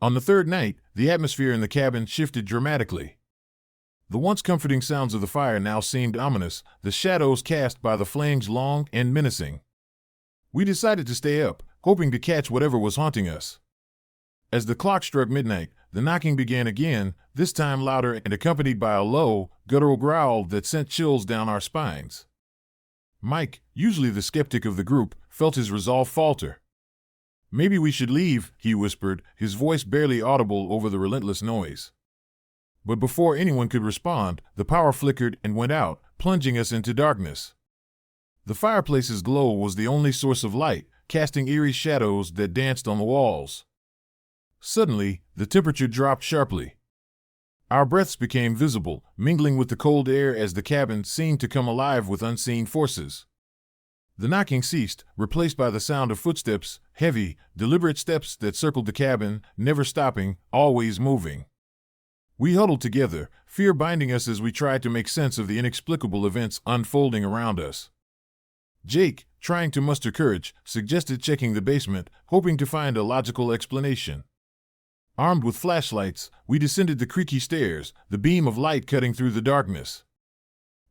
On the third night, the atmosphere in the cabin shifted dramatically. The once comforting sounds of the fire now seemed ominous, the shadows cast by the flames long and menacing. We decided to stay up, hoping to catch whatever was haunting us. As the clock struck midnight, the knocking began again, this time louder and accompanied by a low, guttural growl that sent chills down our spines. Mike, usually the skeptic of the group, felt his resolve falter. "Maybe we should leave," he whispered, his voice barely audible over the relentless noise. But before anyone could respond, the power flickered and went out, plunging us into darkness. The fireplace's glow was the only source of light, casting eerie shadows that danced on the walls. Suddenly, the temperature dropped sharply. Our breaths became visible, mingling with the cold air as the cabin seemed to come alive with unseen forces. The knocking ceased, replaced by the sound of footsteps, heavy, deliberate steps that circled the cabin, never stopping, always moving. We huddled together, fear binding us as we tried to make sense of the inexplicable events unfolding around us. Jake, trying to muster courage, suggested checking the basement, hoping to find a logical explanation. Armed with flashlights, we descended the creaky stairs, the beam of light cutting through the darkness.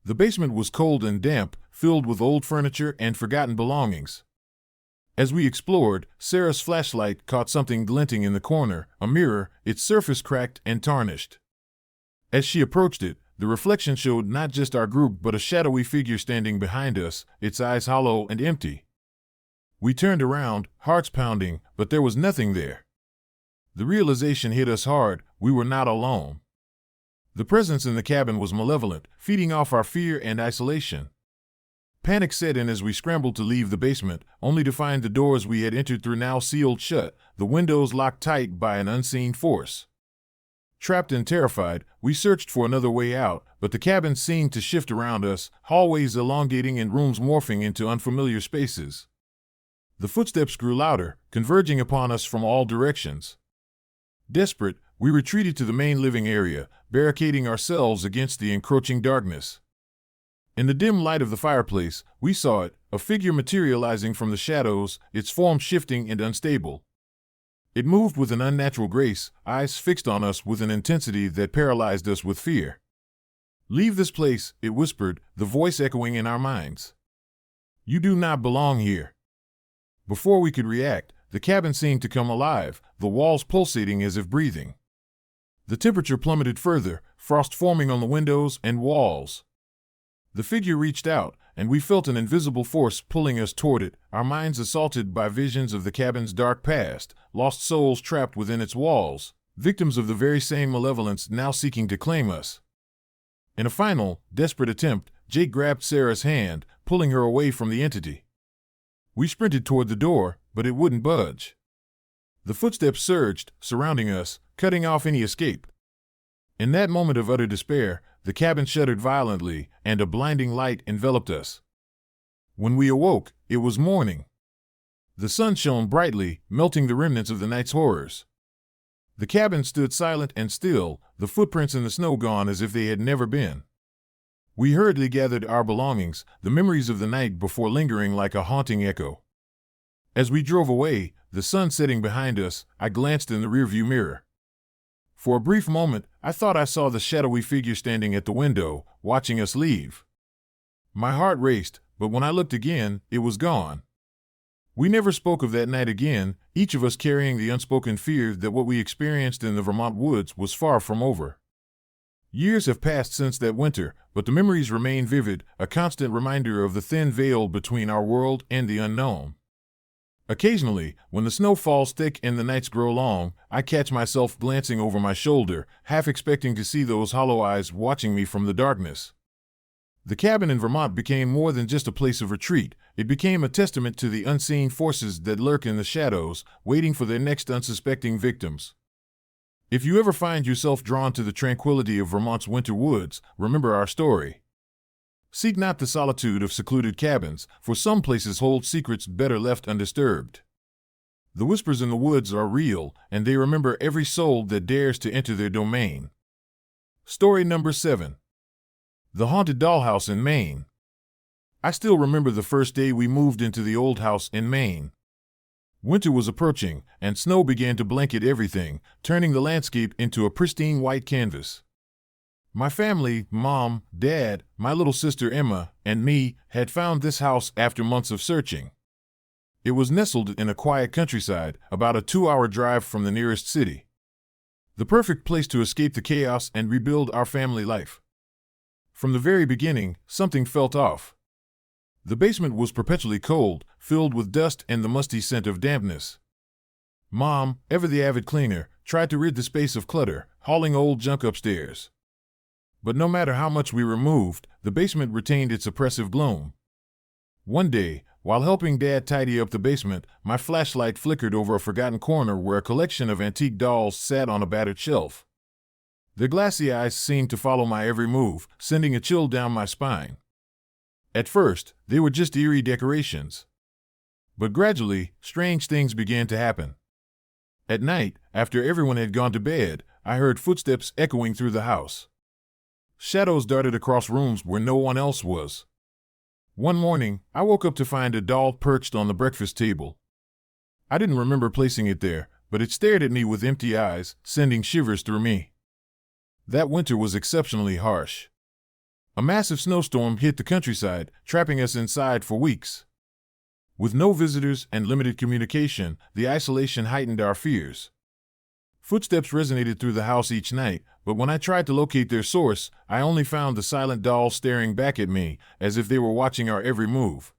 The basement was cold and damp, filled with old furniture and forgotten belongings. As we explored, Sarah's flashlight caught something glinting in the corner, a mirror, its surface cracked and tarnished. As she approached it, the reflection showed not just our group but a shadowy figure standing behind us, its eyes hollow and empty. We turned around, hearts pounding, but there was nothing there. The realization hit us hard, we were not alone. The presence in the cabin was malevolent, feeding off our fear and isolation. Panic set in as we scrambled to leave the basement, only to find the doors we had entered through now sealed shut, the windows locked tight by an unseen force. Trapped and terrified, we searched for another way out, but the cabin seemed to shift around us, hallways elongating and rooms morphing into unfamiliar spaces. The footsteps grew louder, converging upon us from all directions. Desperate, we retreated to the main living area, barricading ourselves against the encroaching darkness. In the dim light of the fireplace, we saw it, a figure materializing from the shadows, its form shifting and unstable. It moved with an unnatural grace, eyes fixed on us with an intensity that paralyzed us with fear. "Leave this place," it whispered, the voice echoing in our minds. "You do not belong here." Before we could react, the cabin seemed to come alive, the walls pulsating as if breathing. The temperature plummeted further, frost forming on the windows and walls. The figure reached out, and we felt an invisible force pulling us toward it, our minds assaulted by visions of the cabin's dark past, lost souls trapped within its walls, victims of the very same malevolence now seeking to claim us. In a final, desperate attempt, Jake grabbed Sarah's hand, pulling her away from the entity. We sprinted toward the door, but it wouldn't budge. The footsteps surged, surrounding us, cutting off any escape. In that moment of utter despair, the cabin shuddered violently, and a blinding light enveloped us. When we awoke, it was morning. The sun shone brightly, melting the remnants of the night's horrors. The cabin stood silent and still, the footprints in the snow gone as if they had never been. We hurriedly gathered our belongings, the memories of the night before lingering like a haunting echo. As we drove away, the sun setting behind us, I glanced in the rearview mirror. For a brief moment, I thought I saw the shadowy figure standing at the window, watching us leave. My heart raced, but when I looked again, it was gone. We never spoke of that night again, each of us carrying the unspoken fear that what we experienced in the Vermont woods was far from over. Years have passed since that winter, but the memories remain vivid, a constant reminder of the thin veil between our world and the unknown. Occasionally, when the snow falls thick and the nights grow long, I catch myself glancing over my shoulder, half expecting to see those hollow eyes watching me from the darkness. The cabin in Vermont became more than just a place of retreat. It became a testament to the unseen forces that lurk in the shadows, waiting for their next unsuspecting victims. If you ever find yourself drawn to the tranquility of Vermont's winter woods, remember our story. Seek not the solitude of secluded cabins, for some places hold secrets better left undisturbed. The whispers in the woods are real, and they remember every soul that dares to enter their domain. Story number 7. The Haunted Dollhouse in Maine. I still remember the first day we moved into the old house in Maine. Winter was approaching, and snow began to blanket everything, turning the landscape into a pristine white canvas. My family, Mom, Dad, my little sister Emma, and me, had found this house after months of searching. It was nestled in a quiet countryside, about a 2-hour drive from the nearest city. The perfect place to escape the chaos and rebuild our family life. From the very beginning, something felt off. The basement was perpetually cold, filled with dust and the musty scent of dampness. Mom, ever the avid cleaner, tried to rid the space of clutter, hauling old junk upstairs. But no matter how much we removed, the basement retained its oppressive gloom. One day, while helping Dad tidy up the basement, my flashlight flickered over a forgotten corner where a collection of antique dolls sat on a battered shelf. Their glassy eyes seemed to follow my every move, sending a chill down my spine. At first, they were just eerie decorations. But gradually, strange things began to happen. At night, after everyone had gone to bed, I heard footsteps echoing through the house. Shadows darted across rooms where no one else was. One morning, I woke up to find a doll perched on the breakfast table. I didn't remember placing it there, but it stared at me with empty eyes, sending shivers through me. That winter was exceptionally harsh. A massive snowstorm hit the countryside, trapping us inside for weeks. With no visitors and limited communication, the isolation heightened our fears. Footsteps resonated through the house each night, but when I tried to locate their source, I only found the silent dolls staring back at me, as if they were watching our every move.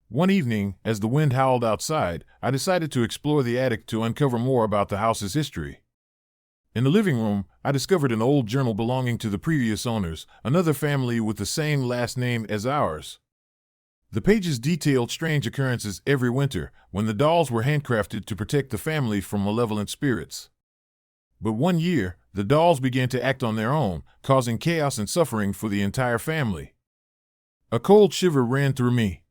One evening, as the wind howled outside, I decided to explore the attic to uncover more about the house's history. In the living room, I discovered an old journal belonging to the previous owners, another family with the same last name as ours. The pages detailed strange occurrences every winter, when the dolls were handcrafted to protect the family from malevolent spirits. But one year, the dolls began to act on their own, causing chaos and suffering for the entire family. A cold shiver ran through me.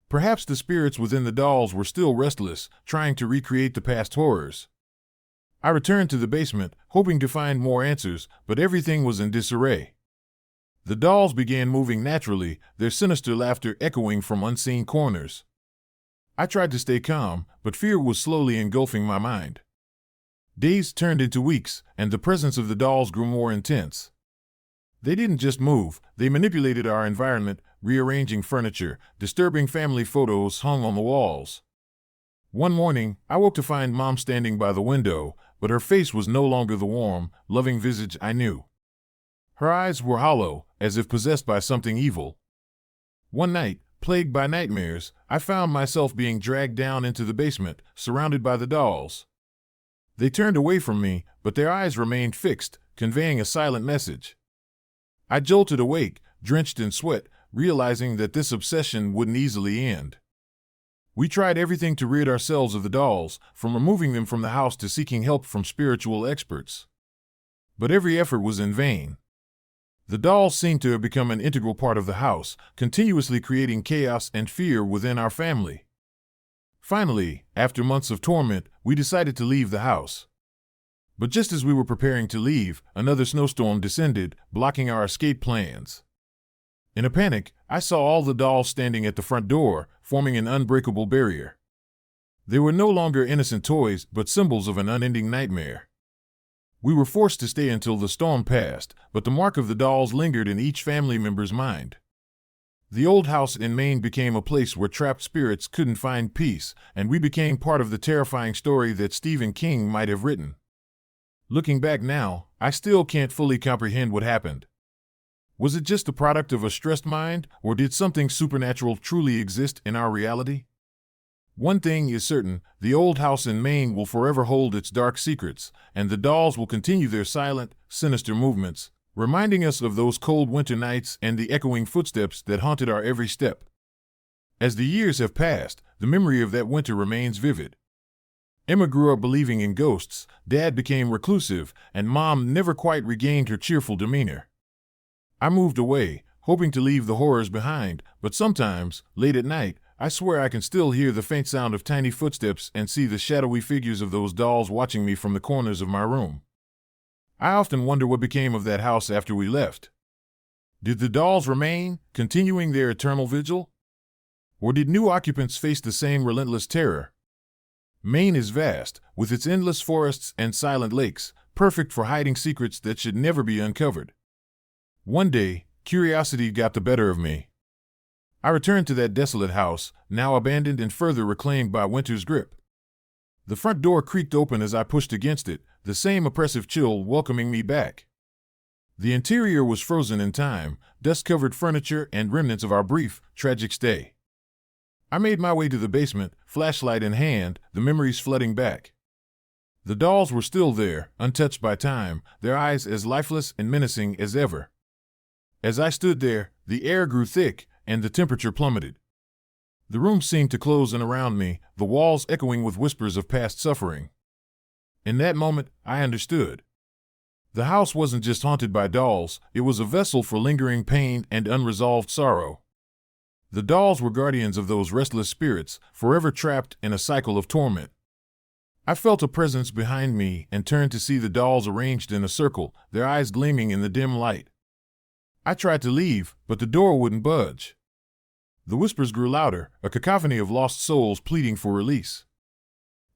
Perhaps the spirits within the dolls were still restless, trying to recreate the past horrors. I returned to the basement, hoping to find more answers, but everything was in disarray. The dolls began moving naturally, their sinister laughter echoing from unseen corners. I tried to stay calm, but fear was slowly engulfing my mind. Days turned into weeks, and the presence of the dolls grew more intense. They didn't just move, they manipulated our environment, rearranging furniture, disturbing family photos hung on the walls. One morning, I woke to find Mom standing by the window, but her face was no longer the warm, loving visage I knew. Her eyes were hollow, as if possessed by something evil. One night, plagued by nightmares, I found myself being dragged down into the basement, surrounded by the dolls. They turned away from me, but their eyes remained fixed, conveying a silent message. I jolted awake, drenched in sweat, realizing that this obsession wouldn't easily end. We tried everything to rid ourselves of the dolls, from removing them from the house to seeking help from spiritual experts. But every effort was in vain. The dolls seemed to have become an integral part of the house, continuously creating chaos and fear within our family. Finally, after months of torment, we decided to leave the house. But just as we were preparing to leave, another snowstorm descended, blocking our escape plans. In a panic, I saw all the dolls standing at the front door, forming an unbreakable barrier. They were no longer innocent toys, but symbols of an unending nightmare. We were forced to stay until the storm passed, but the mark of the dolls lingered in each family member's mind. The old house in Maine became a place where trapped spirits couldn't find peace, and we became part of the terrifying story that Stephen King might have written. Looking back now, I still can't fully comprehend what happened. Was it just the product of a stressed mind, or did something supernatural truly exist in our reality? One thing is certain, the old house in Maine will forever hold its dark secrets, and the dolls will continue their silent, sinister movements, reminding us of those cold winter nights and the echoing footsteps that haunted our every step. As the years have passed, the memory of that winter remains vivid. Emma grew up believing in ghosts, Dad became reclusive, and Mom never quite regained her cheerful demeanor. I moved away, hoping to leave the horrors behind, but sometimes, late at night, I swear I can still hear the faint sound of tiny footsteps and see the shadowy figures of those dolls watching me from the corners of my room. I often wonder what became of that house after we left. Did the dolls remain, continuing their eternal vigil? Or did new occupants face the same relentless terror? Maine is vast, with its endless forests and silent lakes, perfect for hiding secrets that should never be uncovered. One day, curiosity got the better of me. I returned to that desolate house, now abandoned and further reclaimed by winter's grip. The front door creaked open as I pushed against it, the same oppressive chill welcoming me back. The interior was frozen in time, dust-covered furniture and remnants of our brief, tragic stay. I made my way to the basement, flashlight in hand, the memories flooding back. The dolls were still there, untouched by time, their eyes as lifeless and menacing as ever. As I stood there, the air grew thick, and the temperature plummeted. The room seemed to close in around me, the walls echoing with whispers of past suffering. In that moment, I understood. The house wasn't just haunted by dolls, it was a vessel for lingering pain and unresolved sorrow. The dolls were guardians of those restless spirits, forever trapped in a cycle of torment. I felt a presence behind me and turned to see the dolls arranged in a circle, their eyes gleaming in the dim light. I tried to leave, but the door wouldn't budge. The whispers grew louder, a cacophony of lost souls pleading for release.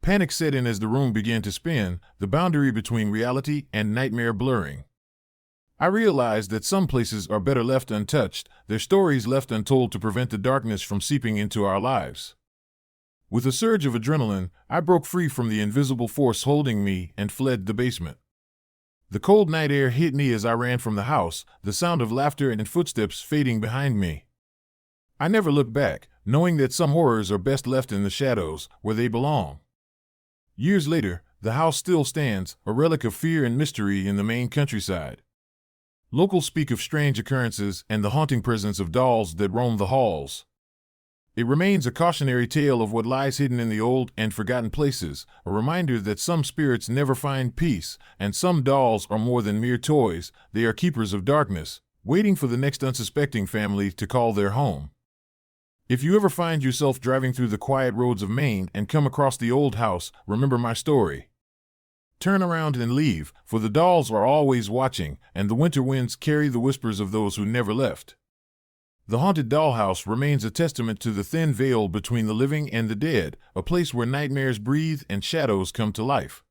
Panic set in as the room began to spin, the boundary between reality and nightmare blurring. I realized that some places are better left untouched, their stories left untold to prevent the darkness from seeping into our lives. With a surge of adrenaline, I broke free from the invisible force holding me and fled the basement. The cold night air hit me as I ran from the house, the sound of laughter and footsteps fading behind me. I never looked back, knowing that some horrors are best left in the shadows, where they belong. Years later, the house still stands, a relic of fear and mystery in the Maine countryside. Locals speak of strange occurrences and the haunting presence of dolls that roam the halls. It remains a cautionary tale of what lies hidden in the old and forgotten places, a reminder that some spirits never find peace, and some dolls are more than mere toys, they are keepers of darkness, waiting for the next unsuspecting family to call their home. If you ever find yourself driving through the quiet roads of Maine and come across the old house, remember my story. Turn around and leave, for the dolls are always watching, and the winter winds carry the whispers of those who never left. The haunted dollhouse remains a testament to the thin veil between the living and the dead, a place where nightmares breathe and shadows come to life.